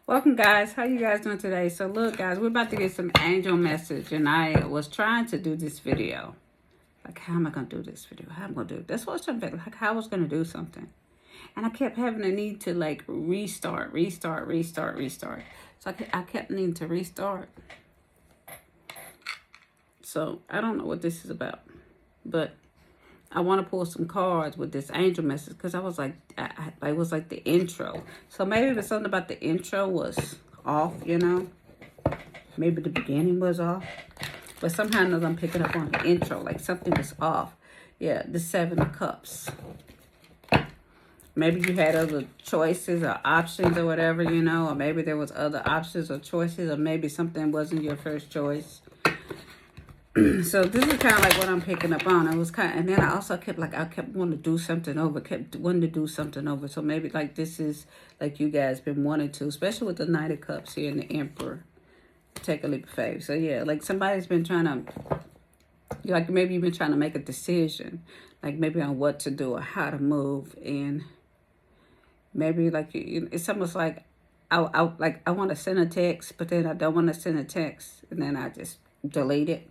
Welcome, guys. How you guys doing today? So look, guys, we're about to get some angel message, and I was trying to do this video. Like, how am I going to do this video? How am I going to do it? That's what I was trying to figure, like, how I was going to do something. And I kept having a need to, like, restart. So I kept needing to restart. So I don't know what this is about. But I want to pull some cards with this angel message because I was like, it was like the intro. So maybe it was something about the intro was off, you know. Maybe the beginning was off. But somehow or another I'm picking up on the intro, like something was off. Yeah, the Seven of Cups. Maybe you had other choices or options or whatever, you know. Or maybe there was other options or choices. Or maybe something wasn't your first choice. So this is kind of like what I'm picking up on. It was kind of, and then I also kept wanting to do something over, So maybe like this is like you guys been wanting to, especially with the Knight of Cups here and the Emperor. Take a leap of faith. So yeah, like somebody's been trying to, like maybe you've been trying to make a decision, like maybe on what to do or how to move, and maybe like it's almost like I want to send a text, but then I don't want to send a text, and then I just delete it.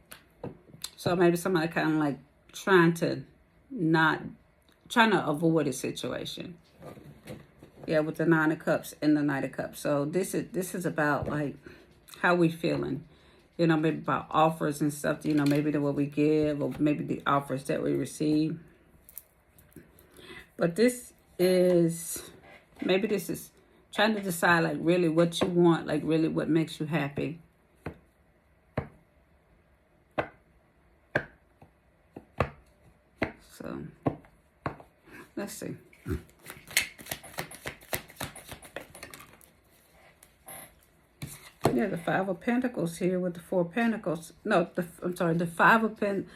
So maybe somebody kind of like trying to avoid a situation. Yeah, with the Nine of Cups and the Knight of Cups. So this is about like how we feeling. You know, maybe about offers and stuff, you know, maybe what we give or maybe the offers that we receive. But maybe this is trying to decide like really what you want, like really what makes you happy. So, let's see. Yeah, the Five of Pentacles here with the Four of Pentacles. No, I'm sorry, the Five of Pentacles.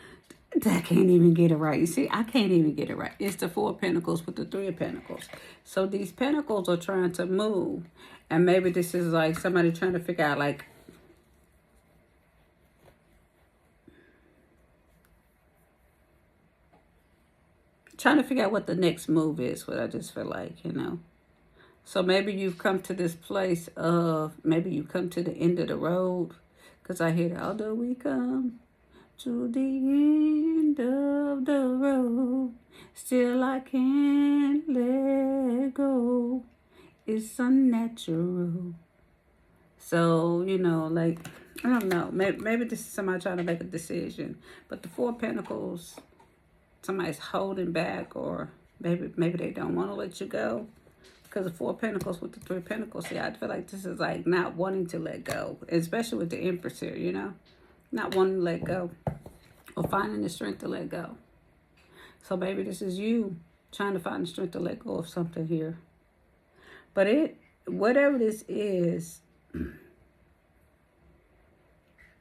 I can't even get it right. You see, I can't even get it right. It's the Four of Pentacles with the Three of Pentacles. So these Pentacles are trying to move. And maybe this is like somebody trying to figure out like, trying to figure out what the next move is, what I just feel like, you know. So maybe you've come to this place of, maybe you come to the end of the road. Because I hear, although we come to the end of the road, still I can't let go. It's unnatural. So, you know, like, I don't know. Maybe this is somebody trying to make a decision. But the Four of Pentacles, somebody's holding back, or maybe they don't want to let you go. Because the Four of Pentacles with the Three of Pentacles, see, I feel like this is like not wanting to let go. Especially with the Empress here, you know. Not wanting to let go. Or finding the strength to let go. So maybe this is you trying to find the strength to let go of something here. But whatever this is,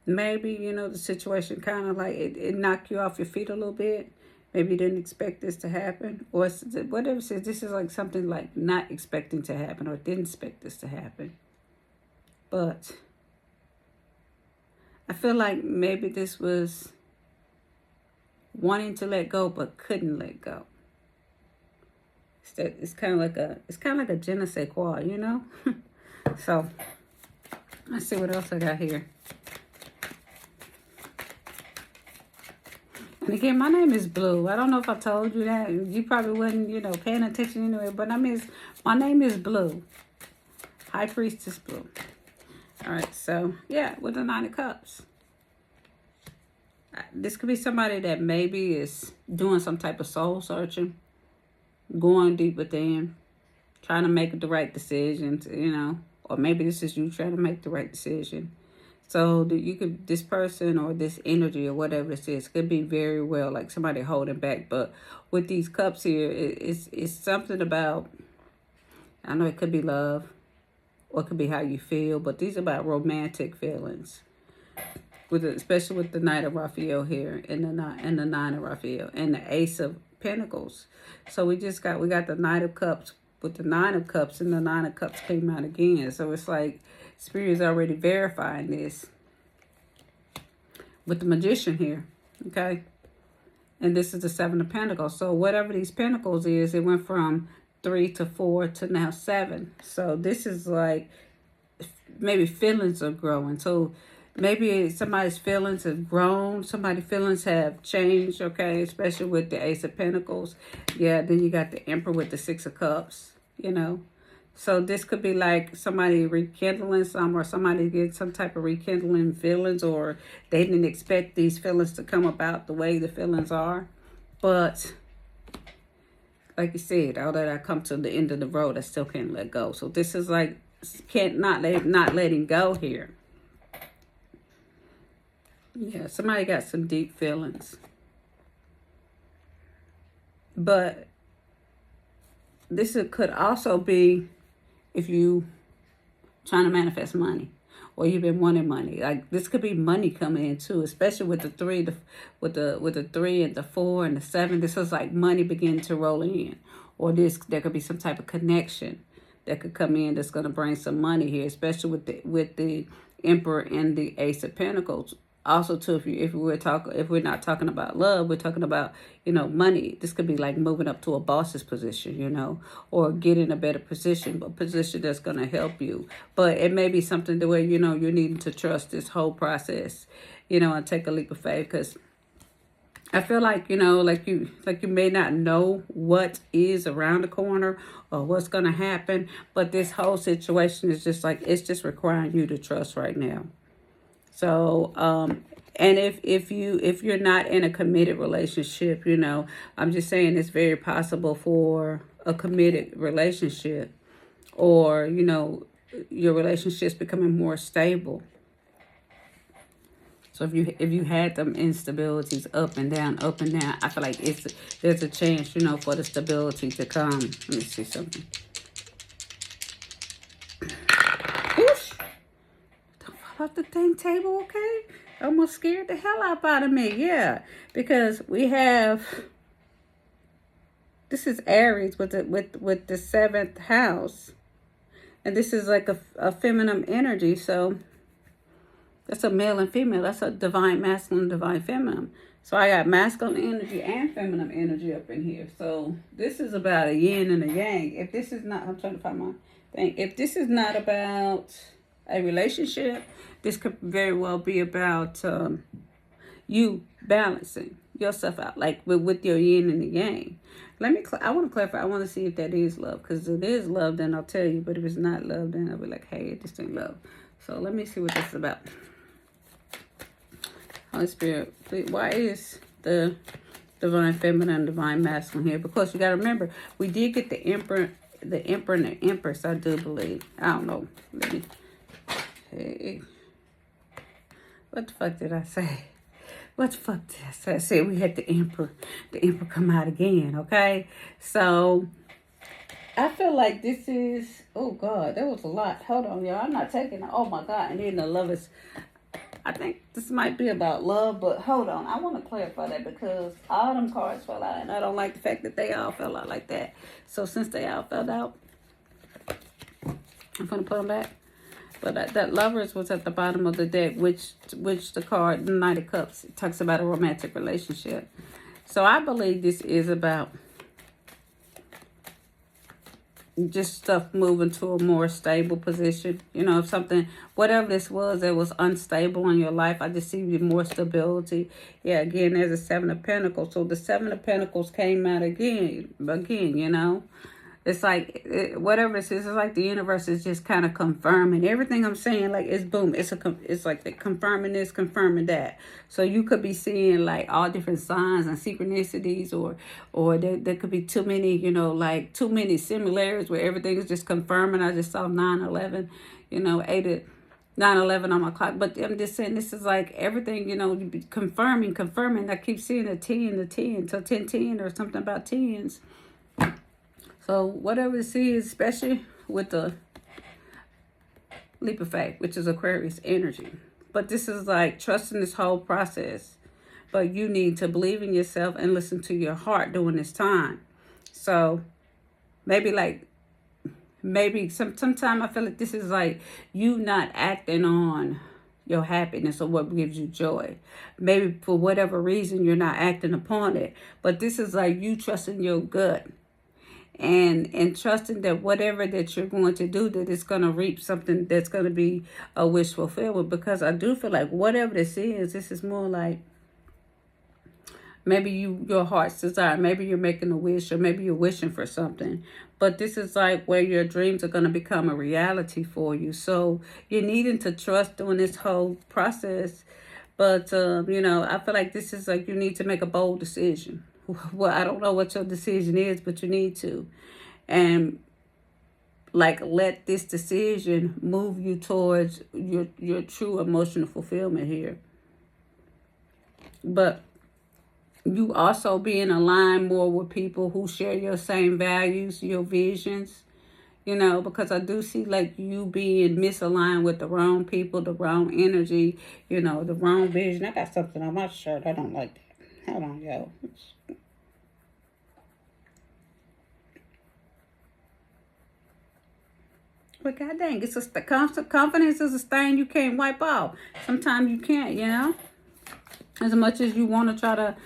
maybe, you know, the situation kind of like, it knocked you off your feet a little bit. Maybe you didn't expect this to happen. Or whatever it says, this is like something like not expecting to happen or didn't expect this to happen. But I feel like maybe this was wanting to let go but couldn't let go. It's kind of like a je ne sais quoi, you know? So let's see what else I got here. And again, my name is Blue. I don't know if I told you that. You probably wasn't, you know, paying attention anyway. But my name is Blue. High Priestess Blue. All right. So, yeah, with the Nine of Cups. This could be somebody that maybe is doing some type of soul searching. Going deep within. Trying to make the right decisions, you know. Or maybe this is you trying to make the right decision. So this person or this energy or whatever it is could be very well like somebody holding back. But with these cups here, it's something about, I know it could be love or it could be how you feel, but these are about romantic feelings. Especially with the Knight of Raphael here and the Nine of Raphael and the Ace of Pentacles. So we got the Knight of Cups with the Nine of Cups, and the Nine of Cups came out again. So it's like Spirit is already verifying this with the Magician here, okay? And this is the Seven of Pentacles. So whatever these Pentacles is, it went from 3 to 4 to now 7. So this is like maybe feelings are growing. So maybe somebody's feelings have grown, somebody's feelings have changed, okay, especially with the Ace of Pentacles. Yeah, then you got the Emperor with the Six of Cups, you know. So this could be like somebody rekindling some, or somebody get some type of rekindling feelings, or they didn't expect these feelings to come about the way the feelings are. But like you said, all that I come to the end of the road, I still can't let go. So this is like not letting go here. Yeah, somebody got some deep feelings. But could also be if you trying to manifest money, or you've been wanting money. Like this could be money coming in too, especially with the three, with the 3 and the 4 and the 7. This is like money beginning to roll in, or there could be some type of connection that could come in that's going to bring some money here, especially with the Emperor and the Ace of Pentacles. Also, too, if we're not talking about love, we're talking about, money. This could be like moving up to a boss's position, or getting a better position, a position that's going to help you. But it may be something the way, you're needing to trust this whole process, and take a leap of faith, because I feel like, like you may not know what is around the corner or what's going to happen, but this whole situation is just like, it's just requiring you to trust right now. So, and if you're not in a committed relationship, I'm just saying it's very possible for a committed relationship, or, your relationship's becoming more stable. So if you had them instabilities up and down, I feel like there's a chance, for the stability to come. Let me see something. Whoosh. Don't fall off the dang table, okay? Almost scared the hell out of me. Yeah, because we have, this is Aries with the 7th house, and this is like a feminine energy. So that's a male and female. That's a divine masculine, divine feminine. So I got masculine energy and feminine energy up in here. So this is about a yin and a yang. If this is not, I'm trying to find my thing. If this is not about a relationship, this could very well be about you balancing yourself out, like with your yin and the yang. I want to clarify. I want to see if that is love. Because if it is love, then I'll tell you. But if it's not love, then I'll be like, hey, this ain't love. So let me see what this is about. Holy Spirit, please, why is the divine feminine and divine masculine here? Because you got to remember, we did get the Emperor and the Empress, I do believe. I don't know. Let me... Hey. What the fuck did I say? What the fuck did I say? I said we had the Emperor come out again, okay? So, I feel like this is... Oh, God, that was a lot. Hold on, y'all. I'm not taking it. Oh, my God. And then the love is... I think this might be about love, but hold on. I want to clarify that because all them cards fell out, and I don't like the fact that they all fell out like that. So since they all fell out, I'm going to put them back. But that Lovers was at the bottom of the deck, which the card, the Knight of Cups, it talks about a romantic relationship. So I believe this is about just stuff moving to a more stable position. If something, whatever this was that was unstable in your life, I just see more stability. Yeah, again, there's a 7 of Pentacles. So the 7 of Pentacles came out again, It's like, whatever it is, it's like the universe is just kind of confirming everything I'm saying. Like, it's boom. It's like confirming this, confirming that. So you could be seeing like all different signs and synchronicities, or there could be too many, like too many similarities where everything is just confirming. I just saw 9/11, 9/11 on my clock. But I'm just saying, this is like everything, confirming. I keep seeing the 10, so 10 or something about tens. So whatever this is, especially with the leap of faith, which is Aquarius energy. But this is like trusting this whole process. But you need to believe in yourself and listen to your heart during this time. So maybe sometime I feel like this is like you not acting on your happiness or what gives you joy. Maybe for whatever reason you're not acting upon it. But this is like you trusting your gut. and trusting that whatever that you're going to do, that it's going to reap something that's going to be a wish fulfillment. Because I do feel like whatever this is more like maybe your heart's desire. Maybe you're making a wish, or maybe you're wishing for something. But this is like where your dreams are going to become a reality for you. So you're needing to trust during this whole process. But, I feel like this is like you need to make a bold decision. Well, I don't know what your decision is, but you need to. And like let this decision move you towards your true emotional fulfillment here. But you also being aligned more with people who share your same values, your visions, because I do see like you being misaligned with the wrong people, the wrong energy, the wrong vision. I got something on my shirt. I don't like that. Hold on, yo. But god dang, it's just the confidence is a stain you can't wipe off. Sometimes you can't. As much as you want to try to,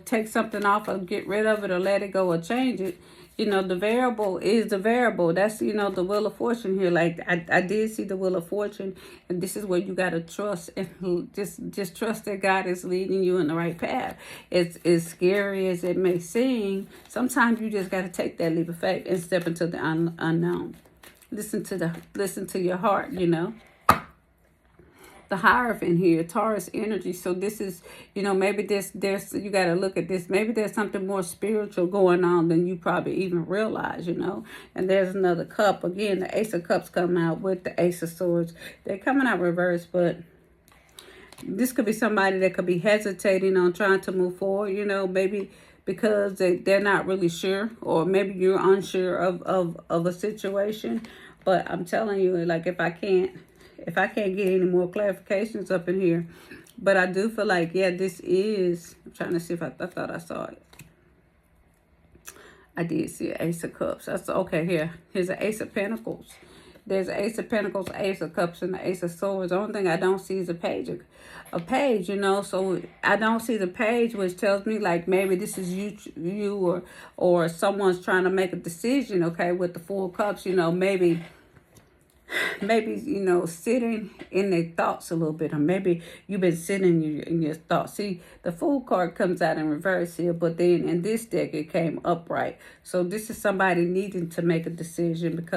take something off or get rid of it or let it go or change it, the variable is the variable. That's, the wheel of fortune here. Like I did see the wheel of fortune, and this is where you got to trust and just trust that God is leading you in the right path. It's as scary as it may seem. Sometimes you just got to take that leap of faith and step into the unknown. Listen to your heart, The Hierophant here, Taurus energy. So this is, maybe there's you got to look at this. Maybe there's something more spiritual going on than you probably even realize, And there's another cup. Again, the Ace of Cups come out with the Ace of Swords. They're coming out reversed, but this could be somebody that could be hesitating on trying to move forward, maybe because they're not really sure, or maybe you're unsure of a situation. But I'm telling you, like, if I can't get any more clarifications up in here, but I do feel like, yeah, this is, I'm trying to see if I thought I saw it. I did see an Ace of Cups. That's okay. Here's an Ace of Pentacles. There's an Ace of Pentacles, Ace of Cups, and the Ace of Swords. The only thing I don't see is a page. So I don't see the page, which tells me like maybe this is you or someone's trying to make a decision. Okay, with the Four Cups, maybe sitting in their thoughts a little bit, or maybe you've been sitting in your thoughts. See, the Fool card comes out in reverse here, but then in this deck it came upright. So this is somebody needing to make a decision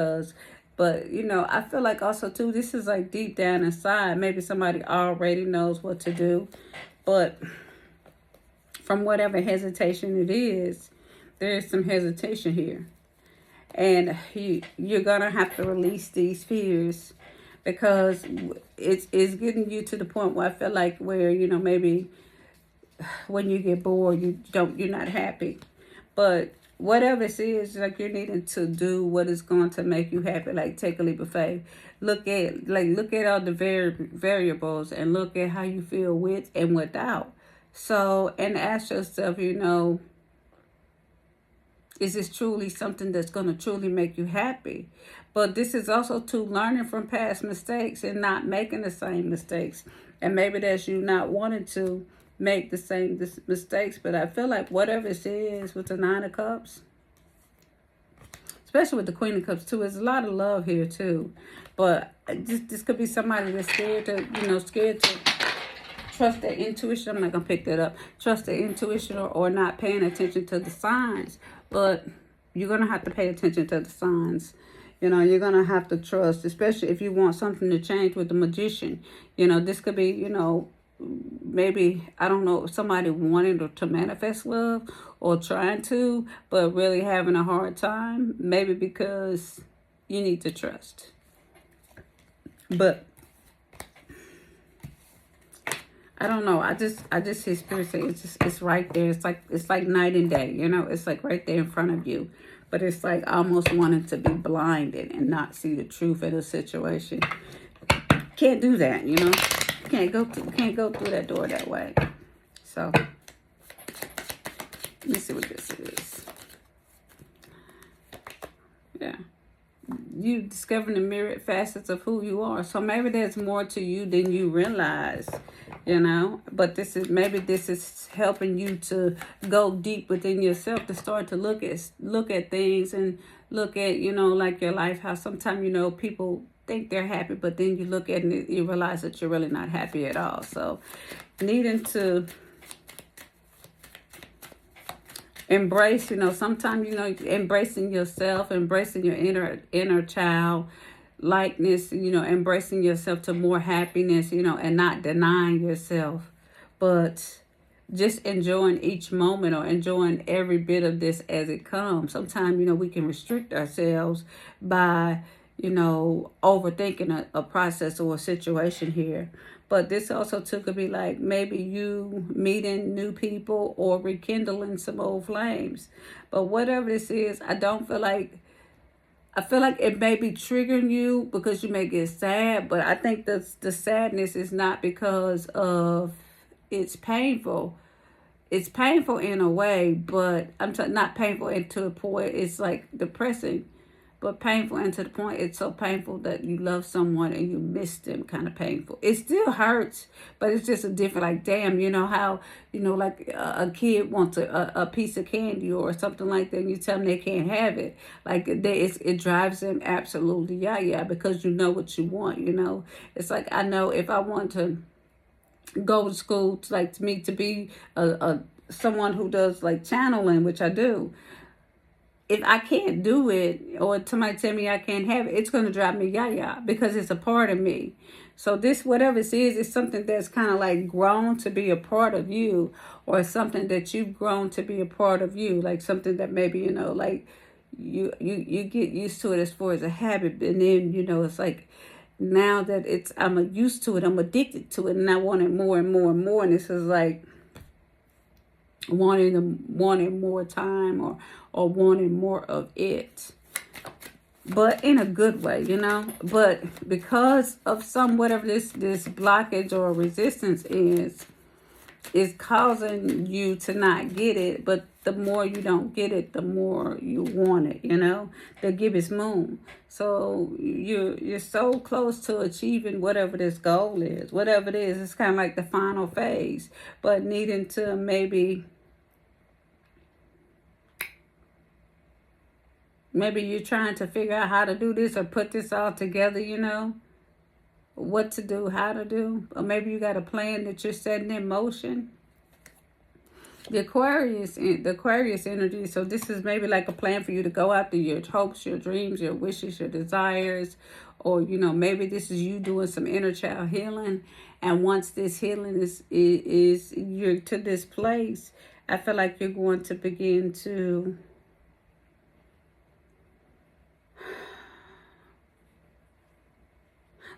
but I feel like also too, this is like deep down inside, maybe somebody already knows what to do, but from whatever hesitation it is, there is some hesitation here. And you're going to have to release these fears, because it's getting you to the point where I feel like where, maybe when you get bored, you're not happy. But whatever it is, like you're needing to do what is going to make you happy. Like take a leap of faith. Look at all the variables and look at how you feel with and without. So, and ask yourself, is this truly something that's going to truly make you happy? But this is also to learning from past mistakes and not making the same mistakes. And maybe that's you not wanting to make the same mistakes. But I feel like whatever it is with the Nine of Cups, especially with the Queen of Cups too, there's a lot of love here too. But this could be somebody that's scared to trust their intuition. I'm not going to pick that up. Trust their intuition or not paying attention to the signs. But you're going to have to pay attention to the signs. You're going to have to trust, especially if you want something to change with the Magician. This could be, maybe, I don't know, somebody wanting to manifest love or trying to, but really having a hard time. Maybe because you need to trust. But I don't know. I just hear Spirit say it's right there. It's like night and day. It's like right there in front of you. But it's like almost wanting to be blinded and not see the truth of the situation. Can't do that. Can't go through that door that way. So let me see what this is. Yeah. you discovering the myriad facets of who you are. So maybe there's more to you than you realize, you know. But this is helping you to go deep within yourself, to start to look at things, and look at, you know, like your life, how sometimes, you know, people think they're happy, but then you look at it and you realize that you're really not happy at all. So needing to embrace, you know, sometimes, you know, embracing yourself, embracing your inner child likeness, you know, embracing yourself to more happiness, you know, and not denying yourself, but just enjoying each moment, or enjoying every bit of this as it comes. Sometimes, you know, we can restrict ourselves by, you know, overthinking a process or a situation here. But this also could be like maybe you meeting new people or rekindling some old flames. But whatever this is, I feel like it may be triggering you because you may get sad, but I think the sadness is not because of it's painful. It's painful in a way, but not painful into a point. It's like depressing, but painful into the point it's so painful that you love someone and you miss them, kind of painful. It still hurts, but it's just a different, like, damn, you know how, you know, like a kid wants a piece of candy or something like that, and you tell them they can't have it. Like, it drives them absolutely yeah, because you know what you want, you know. It's like, I know if I want to go to school, to me to be a someone who does like channeling, which I do, if I can't do it, or somebody tell me I can't have it, it's going to drive me yah because it's a part of me. So this, whatever it is something that's kind of like grown to be a part of you, or something that you've grown to be a part of you, like something that maybe, you know, like you get used to it as far as a habit, and then, you know, it's like, now that I'm used to it, I'm addicted to it, and I want it more and more and more, and this is like wanting more time, or wanting more of it, but in a good way, you know. But because of whatever this blockage or resistance is causing you to not get it. But the more you don't get it, the more you want it, you know. The gibbous moon. So you're so close to achieving whatever this goal is. Whatever it is, it's kind of like the final phase. But needing to maybe you're trying to figure out how to do this or put this all together, you know. What to do, how to do. Or maybe you got a plan that you're setting in motion. The Aquarius energy. So this is maybe like a plan for you to go after your hopes, your dreams, your wishes, your desires. Or, you know, maybe this is you doing some inner child healing. And once this healing is you're to this place, I feel like you're going to begin to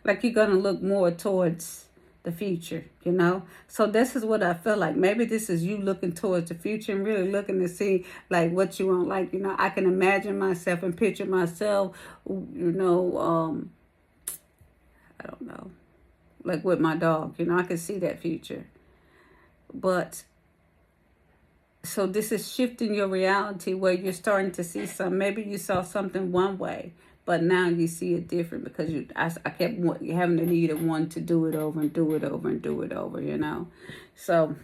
like you're going to look more towards the future, you know. So this is what I feel like. Maybe this is you looking towards the future and really looking to see like what you want. Like, you know, I can imagine myself and picture myself, you know, I don't know, like with my dog, you know, I can see that future. But so this is shifting your reality where you're starting to see maybe you saw something one way, but now you see it different because I kept having the need of wanting to do it over and do it over and do it over, you know. So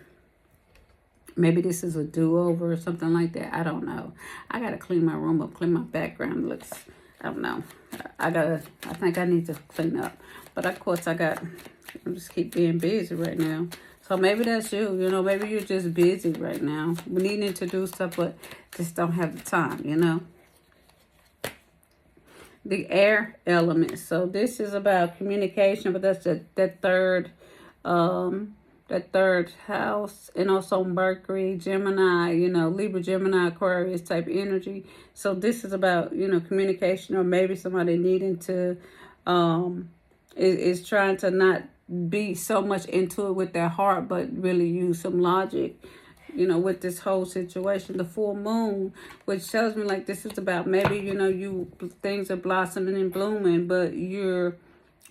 maybe this is a do-over or something like that. I don't know. I got to clean my room up, clean my background. Looks, I don't know. I think I need to clean up. But of course I'm just keep being busy right now. So maybe that's you, you know, maybe you're just busy right now. We needing to do stuff, but just don't have the time, you know. The air element. So this is about communication, but that's that third house, and also Mercury, Gemini, you know, Libra, Gemini, Aquarius type energy. So this is about, you know, communication, or maybe somebody needing to is trying to not be so much into it with their heart, but really use some logic, you know, with this whole situation. The full moon, which tells me like this is about maybe, you know, things are blossoming and blooming, but you're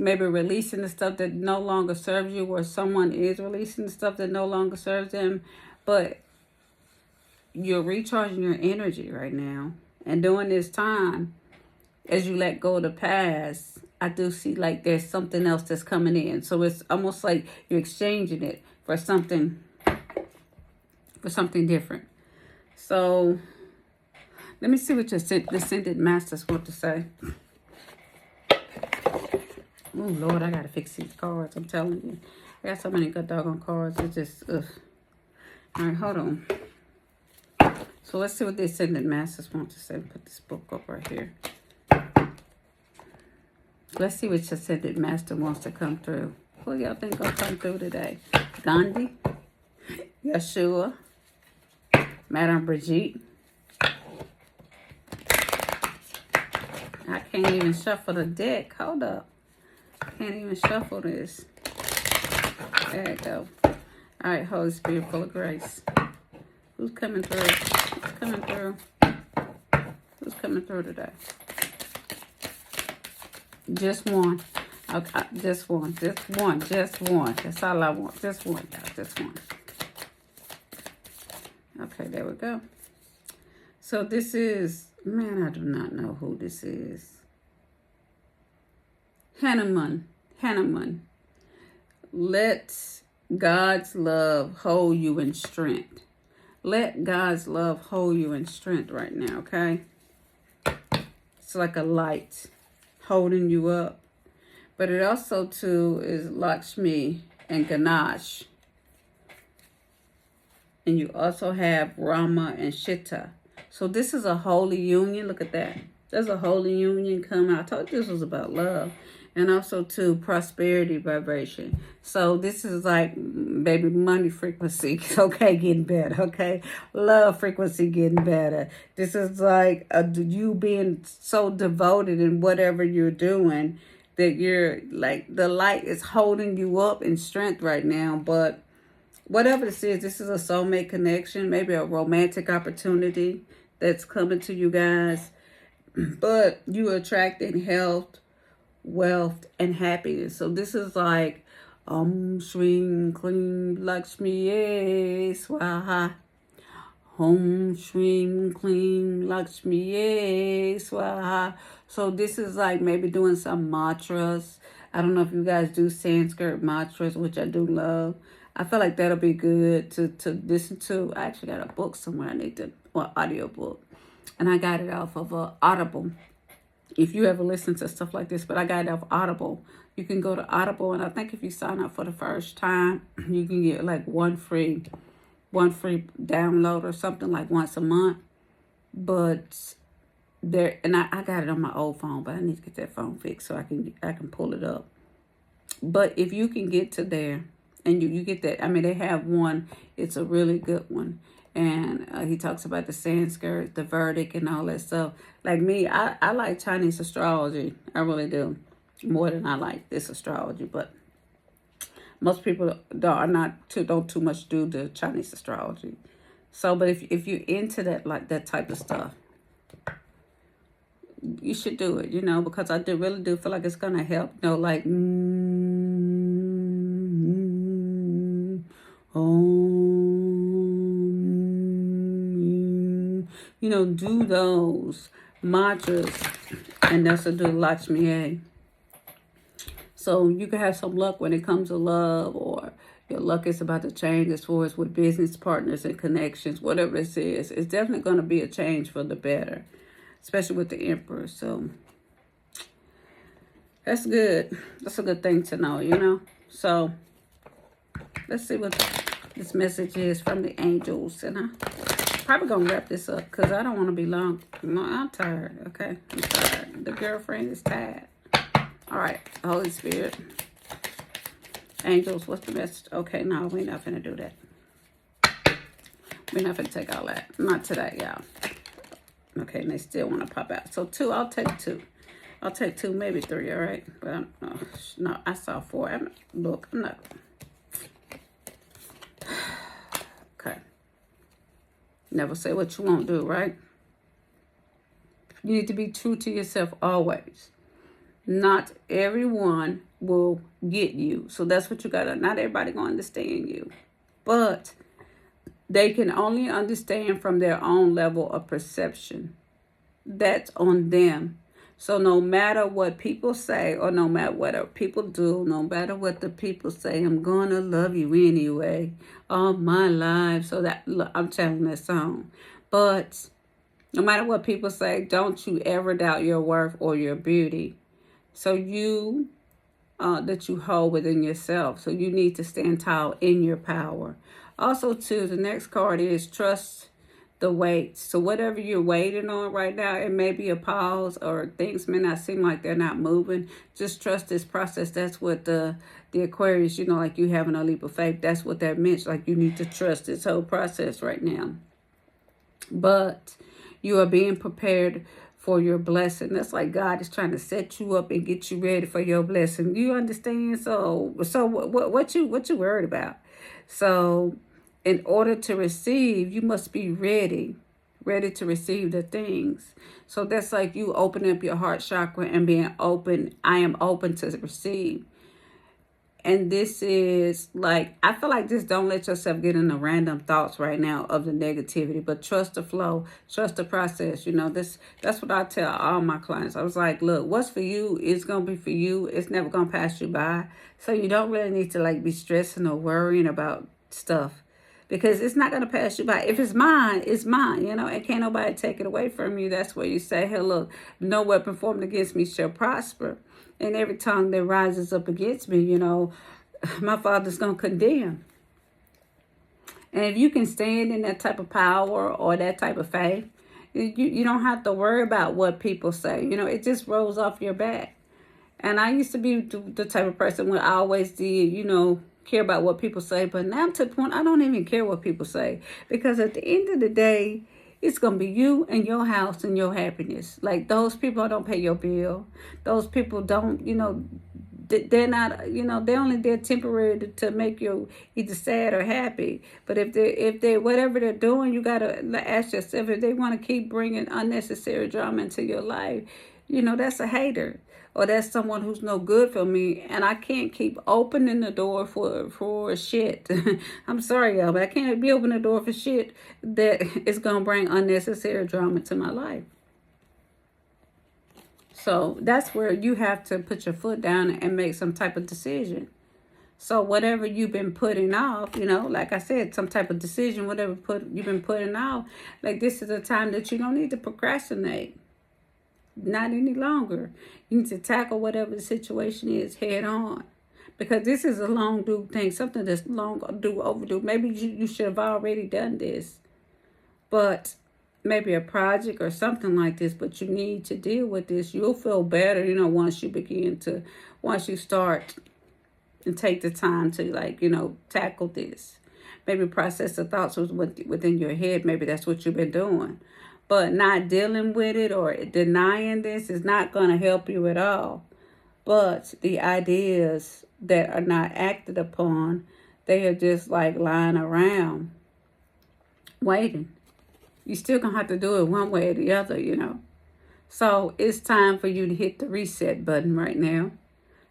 maybe releasing the stuff that no longer serves you, or someone is releasing the stuff that no longer serves them. But you're recharging your energy right now, and during this time, as you let go of the past, I do see like there's something else that's coming in. So it's almost like you're exchanging it for something different. So let me see what your Descended Masters want to say. Oh, Lord, I got to fix these cards. I'm telling you. I got so many good doggone cards. It's just, ugh. All right, hold on. So let's see what the Ascended Masters want to say. Put this book up right here. Let's see which Ascended Master wants to come through. Who y'all think gonna come through today? Gandhi? Yeshua? Madame Brigitte? I can't even shuffle the deck. Hold up. Can't even shuffle this. There you go. All right, Holy Spirit, full of grace. Who's coming through? Who's coming through? Who's coming through today? Just one. Okay, just one. Just one. Just one. That's all I want. Just one, y'all. Just one. Okay, there we go. So this is, man, I do not know who this is. Hanuman. Let God's love hold you in strength. Let God's love hold you in strength right now, okay? It's like a light holding you up. But it also, too, is Lakshmi and Ganesh. And you also have Rama and Shita. So this is a holy union. Look at that. There's a holy union coming. I told you this was about love. And also, too, prosperity vibration. So this is like, baby, money frequency. Okay, getting better, okay? Love frequency getting better. This is like you being so devoted in whatever you're doing that you're like, the light is holding you up in strength right now. But whatever this is a soulmate connection, maybe a romantic opportunity that's coming to you guys. But you are attracting health, wealth, and happiness. So this is like Shrim Klim Lakshmi Swaha. Om Shrim Klim Lakshmi Swaha. So this is like maybe doing some mantras. I don't know if you guys do Sanskrit mantras, which I do love. I feel like that'll be good to listen to. I actually got a book somewhere. I need to, or audio book. And I got it off of Audible. If you ever listen to stuff like this, but I got it off Audible. You can go to Audible, and I think if you sign up for the first time, you can get like one free download or something, like once a month. But there, and I got it on my old phone, but I need to get that phone fixed so I can pull it up. But if you can get to there and you get that, I mean, they have one, it's a really good one. And he talks about the Sanskrit, the Vedic, and all that stuff. Like me, I like Chinese astrology. I really do. More than I like this astrology. But most people don't too much do the Chinese astrology. So, but if you're into that, like that type of stuff, you should do it, because I really do feel like it's going to help, like, do those mantras, and that's to do Lakshmi. So you can have some luck when it comes to love, or your luck is about to change as far as with business partners and connections, whatever this is. It's definitely going to be a change for the better, especially with the Emperor. So that's good. That's a good thing to know, So let's see what this message is from the angels. And I'm probably going to wrap this up because I don't want to be long. No, I'm tired, okay? I'm tired. The girlfriend is tired. All right, Holy Spirit. Angels, what's the message? Okay, no, we're not going to do that. We're not going to take all that. Not today, y'all. Okay, and they still want to pop out. So 2, I'll take 2. I'll take 2, maybe 3, all right? But no, I saw 4. I'm not. Okay. Never say what you won't do, right? You need to be true to yourself always. Not everyone will get you. So that's what you got to, not everybody going to understand you. But they can only understand from their own level of perception. That's on them. So no matter what people say, or no matter what people do, no matter what the people say, I'm gonna love you anyway, all my life. So that, look, I'm telling that song. But no matter what people say, don't you ever doubt your worth or your beauty. So you, that you hold within yourself. So you need to stand tall in your power. Also, too, the next card is trust the wait. So whatever you're waiting on right now, it may be a pause or things may not seem like they're not moving. Just trust this process. That's what the Aquarius, you know, like you having a leap of faith. That's what that meant. Like you need to trust this whole process right now. But you are being prepared for your blessing. That's like God is trying to set you up and get you ready for your blessing. You understand? So what you worried about? So in order to receive, you must be ready to receive the things. So that's like you opening up your heart chakra and being open. I am open to receive. And this is like, I feel like just don't let yourself get in the random thoughts right now of the negativity, but trust the flow, trust the process. You know, that's what I tell all my clients. I was like, look, what's for you is going to be for you. It's never going to pass you by. So you don't really need to like be stressing or worrying about stuff, because it's not going to pass you by. If it's mine, it's mine, you know, and can't nobody take it away from you. That's where you say, hey, look, no weapon formed against me shall prosper. And every tongue that rises up against me, you know, my Father's going to condemn. And if you can stand in that type of power or that type of faith, you don't have to worry about what people say. You know, it just rolls off your back. And I used to be the type of person where I always did, you know, care about what people say. But now I'm to the point I don't even care what people say. Because at the end of the day, it's going to be you and your house and your happiness. Like those people don't pay your bill. Those people don't, you know, they're not, you know, they're only there temporary to make you either sad or happy. But if they whatever they're doing, you got to ask yourself if they want to keep bringing unnecessary drama into your life. You know, that's a hater. Or that's someone who's no good for me, and I can't keep opening the door for shit. I'm sorry, y'all, but I can't be opening the door for shit that is going to bring unnecessary drama to my life. So that's where you have to put your foot down and make some type of decision. So whatever you've been putting off, you know, like I said, some type of decision, whatever you've been putting off, like this is a time that you don't need to procrastinate. Not any longer. You need to tackle whatever the situation is head on. Because this is a long due thing. Something that's long due, overdue. Maybe you should have already done this. But maybe a project or something like this. But you need to deal with this. You'll feel better, you know, once you start and take the time to, like, you know, tackle this. Maybe process the thoughts within your head. Maybe that's what you've been doing. But not dealing with it or denying this is not going to help you at all. But the ideas that are not acted upon, they are just like lying around, waiting. You're still going to have to do it one way or the other, you know. So it's time for you to hit the reset button right now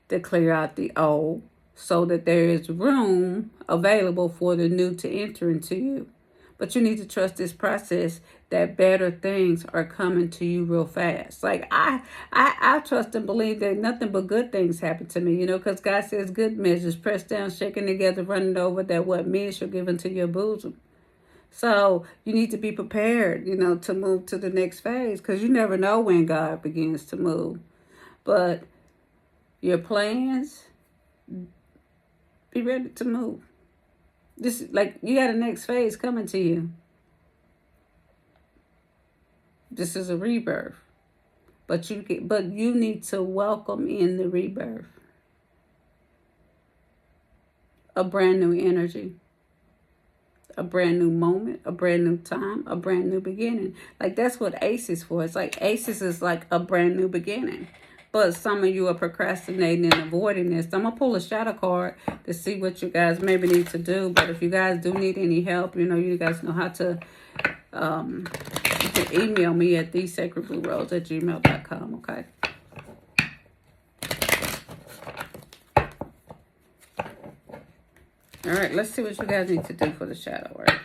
to clear out the old so that there is room available for the new to enter into you. But you need to trust this process that better things are coming to you real fast. Like I trust and believe that nothing but good things happen to me, you know, because God says good measures, pressed down, shaken together, running over, that what men shall give into your bosom. So you need to be prepared, you know, to move to the next phase, because you never know when God begins to move. But your plans, be ready to move. This, like, you got a next phase coming to you. This is a rebirth. But you need to welcome in the rebirth. A brand new energy. A brand new moment, a brand new time, a brand new beginning. Like, that's what ACE is for. It's like ACEs is like a brand new beginning. But some of you are procrastinating and avoiding this. So I'm going to pull a shadow card to see what you guys maybe need to do. But if you guys do need any help, you know, you guys know how to, you can email me at thesacredbluerose@gmail.com, okay? All right, let's see what you guys need to do for the shadow work.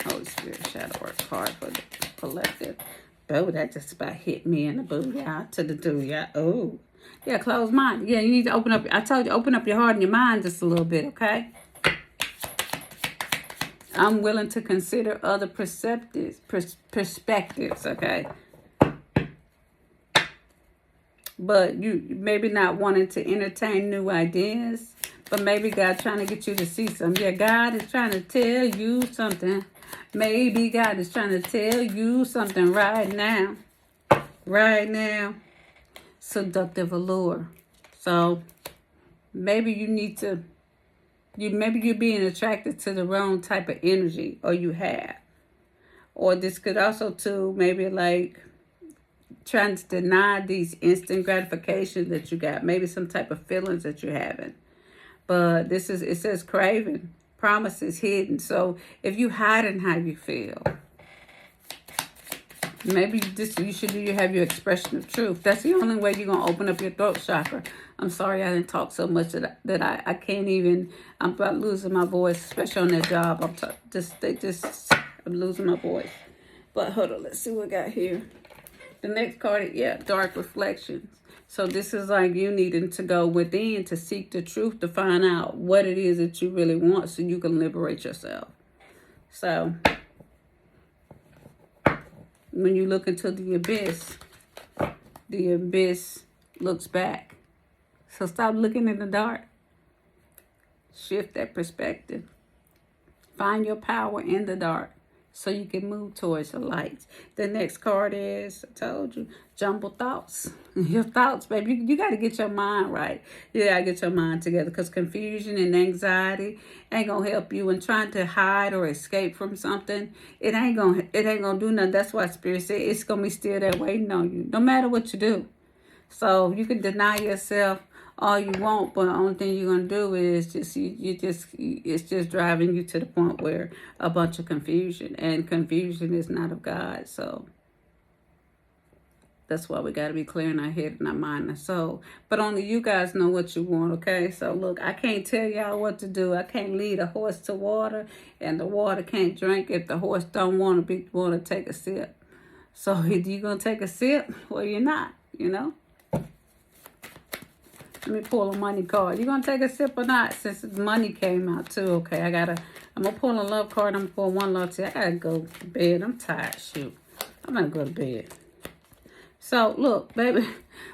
Holy Spirit shadow work card for the collective. Oh, that just about hit me in the booyah to the dooyah. Oh. Yeah, closed mind. Yeah, you need to open up. I told you, open up your heart and your mind just a little bit, okay? I'm willing to consider other perspectives, okay? But you maybe not wanting to entertain new ideas, but maybe God trying to get you to see something. Yeah, God is trying to tell you something. Maybe God is trying to tell you something right now. Right now. Seductive allure. So maybe you need to, maybe you're being attracted to the wrong type of energy, or you have. Or this could also too, maybe like trying to deny these instant gratifications that you got. Maybe some type of feelings that you're having. But this is, it says craving. Promises hidden. So if you hiding how you feel, maybe you should have your expression of truth. That's the only way you're going to open up your throat chakra. I'm sorry I didn't talk so much that I can't even, I'm about losing my voice, especially on that job. I'm losing my voice. But hold on, let's see what we got here. The next card, yeah, dark reflections. So this is like you needing to go within to seek the truth, to find out what it is that you really want so you can liberate yourself. So when you look into the abyss looks back. So stop looking in the dark. Shift that perspective. Find your power in the dark so you can move towards the light. The next card is, I told you, jumbled thoughts. Your thoughts, baby. You got to get your mind right. You got to get your mind together, because confusion and anxiety ain't going to help you. And trying to hide or escape from something, it ain't going to do nothing. That's why Spirit said it's going to be still there waiting on you, no matter what you do. So you can deny yourself all you want, but the only thing you're going to do is it's just driving you to the point where a bunch of confusion, and confusion is not of God. So that's why we got to be clear in our head and our mind and our soul. But only you guys know what you want, okay? So look, I can't tell y'all what to do. I can't lead a horse to water, and the water can't drink if the horse don't want to take a sip. So either you're going to take a sip or you're not, you know? Let me pull a money card. You gonna take a sip or not? Since money came out too. Okay, I'm gonna pull a love card. I'm gonna pull one love. I gotta go to bed. I'm tired. Shoot, I'm gonna go to bed. So look, baby,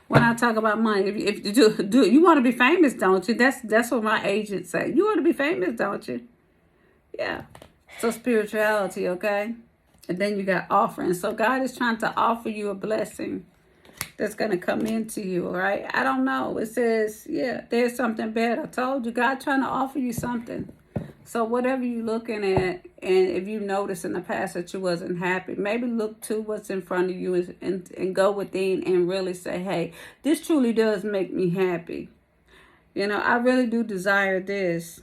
when I talk about money, if you do you want to be famous, don't you? That's what my agents say. You want to be famous, don't you? Yeah. So spirituality, okay. And then you got offerings. So God is trying to offer you a blessing that's going to come into you, all right? I don't know. It says, yeah, there's something better. I told you, God trying to offer you something. So whatever you're looking at, and if you notice in the past that you wasn't happy, maybe look to what's in front of you and go within and really say, hey, this truly does make me happy. You know, I really do desire this.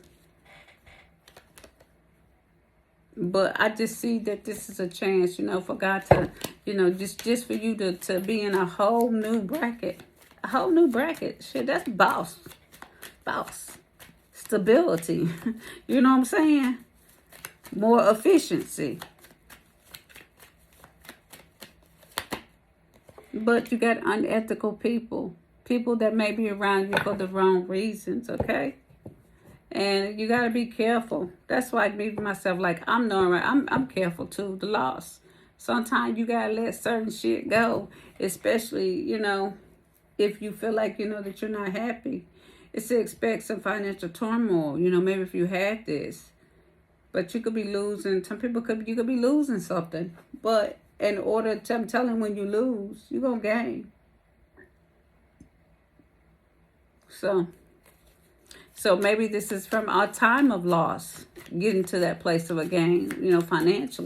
But I just see that this is a chance, you know, for God to, you know, just for you to be in a whole new bracket. A whole new bracket. Shit, that's boss. Boss. Stability. You know what I'm saying? More efficiency. But you got unethical people. People that may be around you for the wrong reasons, okay? And you got to be careful. That's why I be myself, like, I'm knowing, right? I'm careful too, the loss. Sometimes you got to let certain shit go, especially, you know, if you feel like, you know, that you're not happy. It's to expect some financial turmoil, you know, maybe if you had this. But you could be losing, you could be losing something. But in order to, I'm telling, when you lose, you're going to gain. So maybe this is from our time of loss, getting to that place of a gain, you know, financial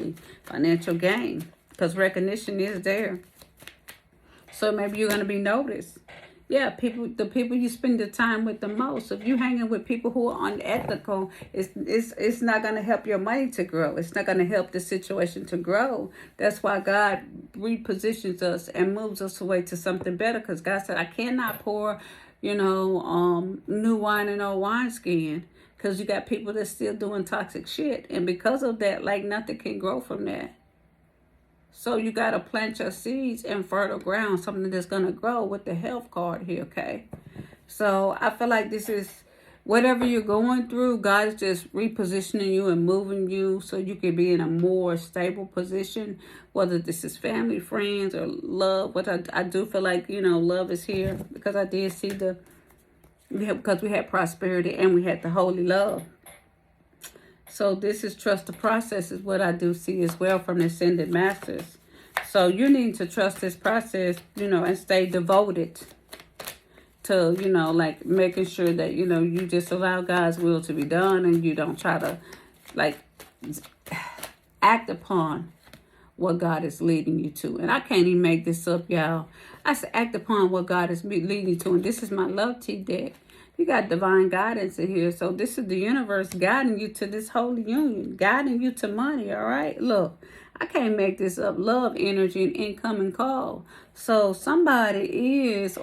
gain, because recognition is there. So maybe you're going to be noticed. Yeah, the people you spend the time with the most. If you're hanging with people who are unethical, it's not going to help your money to grow. It's not going to help the situation to grow. That's why God repositions us and moves us away to something better, because God said, I cannot pour, you know, new wine in old wineskin, because you got people that's still doing toxic shit. And because of that, like, nothing can grow from that. So you got to plant your seeds in fertile ground, something that's going to grow with the health card here, okay? So I feel like this is whatever you're going through, God is just repositioning you and moving you so you can be in a more stable position, whether this is family, friends, or love. But I do feel like, love is here because I did see because we had prosperity and we had the holy love. So this is trust the process is what I do see as well from the ascended masters. So you need to trust this process, and stay devoted to, like making sure that, you just allow God's will to be done and you don't try to like act upon what God is leading you to. And I can't even make this up, y'all. I said act upon what God is leading you to. And this is my love tea deck. You got divine guidance in here. So this is the universe guiding you to this holy union, guiding you to money, all right? Look, I can't make this up. Love, energy, and incoming call. So somebody's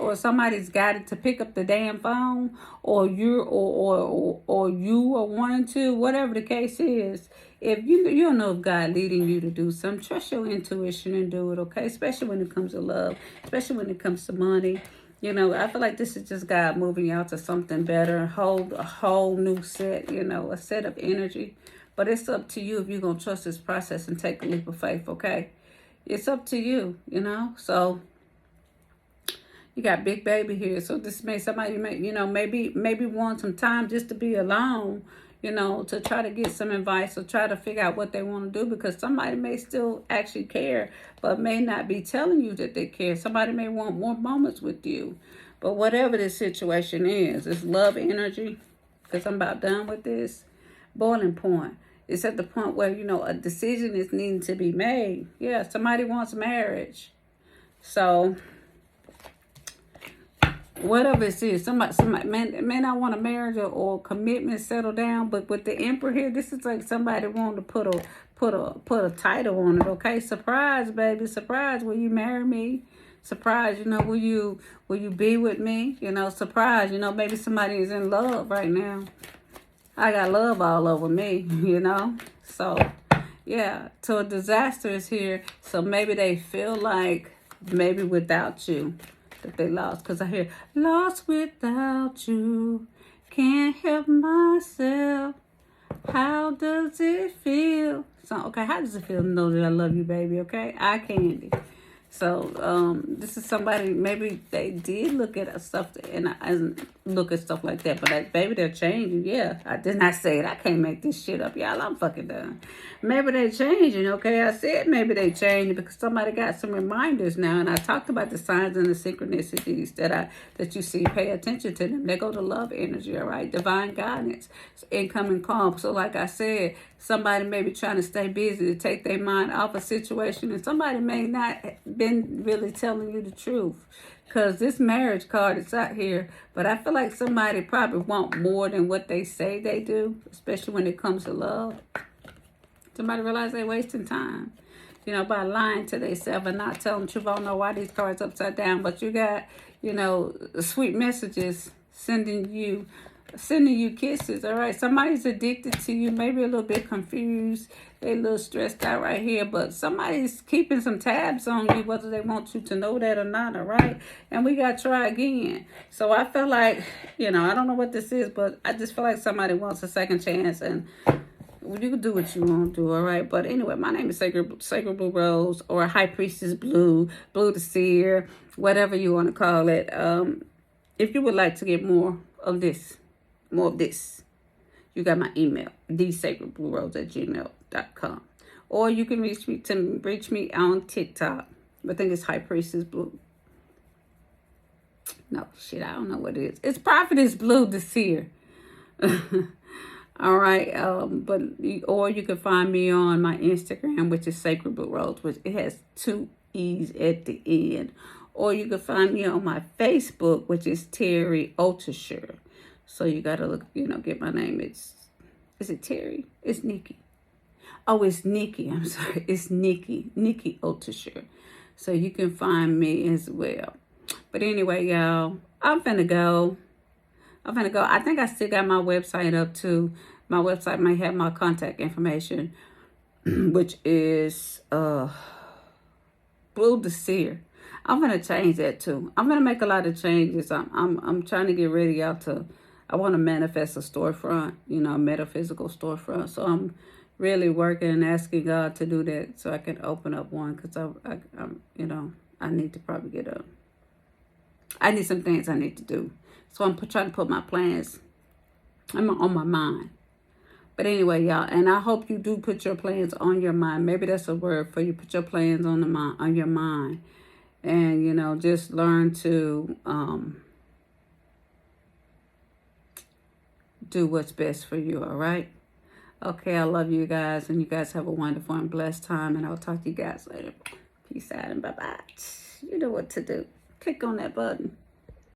guided to pick up the damn phone, or you are wanting to, whatever the case is. If you don't know if God leading you to do something, trust your intuition and do it, okay? Especially when it comes to love, especially when it comes to money. I feel like this is just God moving you out to something better, hold a whole new set, a set of energy. But it's up to you if you're going to trust this process and take a leap of faith, okay? It's up to you, So you got big baby here. So this somebody maybe want some time just to be alone, to try to get some advice or try to figure out what they want to do, because somebody may still actually care, but may not be telling you that they care. Somebody may want more moments with you. But whatever the situation is, it's love energy, because I'm about done with this. Boiling point. It's at the point where, a decision is needing to be made. Yeah, somebody wants marriage. So whatever it is, somebody may not want a marriage or commitment, settle down. But with the Emperor here, this is like somebody wanting to put a title on it. Okay, surprise, baby, surprise. Will you marry me? Surprise, will you be with me? Surprise, maybe somebody is in love right now. I got love all over me, So yeah, so a disaster is here. So maybe they feel like maybe without you that they lost, because I hear lost without you, can't help myself, how does it feel? So okay, how does it feel to know that I love you, baby? Okay, eye candy. So this is somebody, maybe they did look at stuff and look at stuff like that, but maybe they're changing. Yeah, I did not say it. I can't make this shit up, y'all. I'm fucking done. Maybe they're changing, okay? I said maybe they changing because somebody got some reminders now, and I talked about the signs and the synchronicities that you see. Pay attention to them. They go to love energy, all right? Divine guidance, incoming calm. So like I said, somebody may be trying to stay busy to take their mind off a situation, and somebody may not been really telling you the truth, because this marriage card is out here. But I feel like somebody probably want more than what they say they do, especially when it comes to love. Somebody realize they're wasting time, by lying to themselves and not telling the truth. I don't know why these cards upside down, but you got, sweet messages sending you kisses, all right? Somebody's addicted to you, maybe a little bit confused. They a little stressed out right here, but somebody's keeping some tabs on you, whether they want you to know that or not, all right? And we got to try again. So I feel like, I don't know what this is, but I just feel like somebody wants a second chance, and you can do what you want to do, all right? But anyway, my name is Sacred Blue Rose, or High Priestess Blue, Blue the Seer, whatever you want to call it. If you would like to get more of this, you got my email, thesacredbluerose@gmail.com. Or you can reach me on TikTok. I think it's High Priestess Blue. No, shit, I don't know what it is. It's Prophetess Blue the Seer. All right, or you can find me on my Instagram, which is Sacred Blue Rose, which it has 2 E's at the end. Or you can find me on my Facebook, which is Terry Otisher. So you gotta look, get my name. Is it Terry? It's Nikki. Oh, it's Nikki. I'm sorry. It's Nikki Otisher. So you can find me as well. But anyway, y'all, I'm finna go. I think I still got my website up too. My website might have my contact information, which is Blue the seer. I'm gonna change that too. I'm gonna make a lot of changes. I'm trying to get ready out to. I want to manifest a storefront, a metaphysical storefront. So I'm really working and asking God to do that so I can open up one because I'm I need to probably get a. I need some things I need to do. So I'm trying to put my plans. On my mind. But anyway, y'all, and I hope you do put your plans on your mind. Maybe that's a word for you. Put your plans on your mind, and just learn to do what's best for you. All right. Okay, I love you guys, and you guys have a wonderful and blessed time. And I'll talk to you guys later. Peace out and bye bye. You know what to do. Click on that button.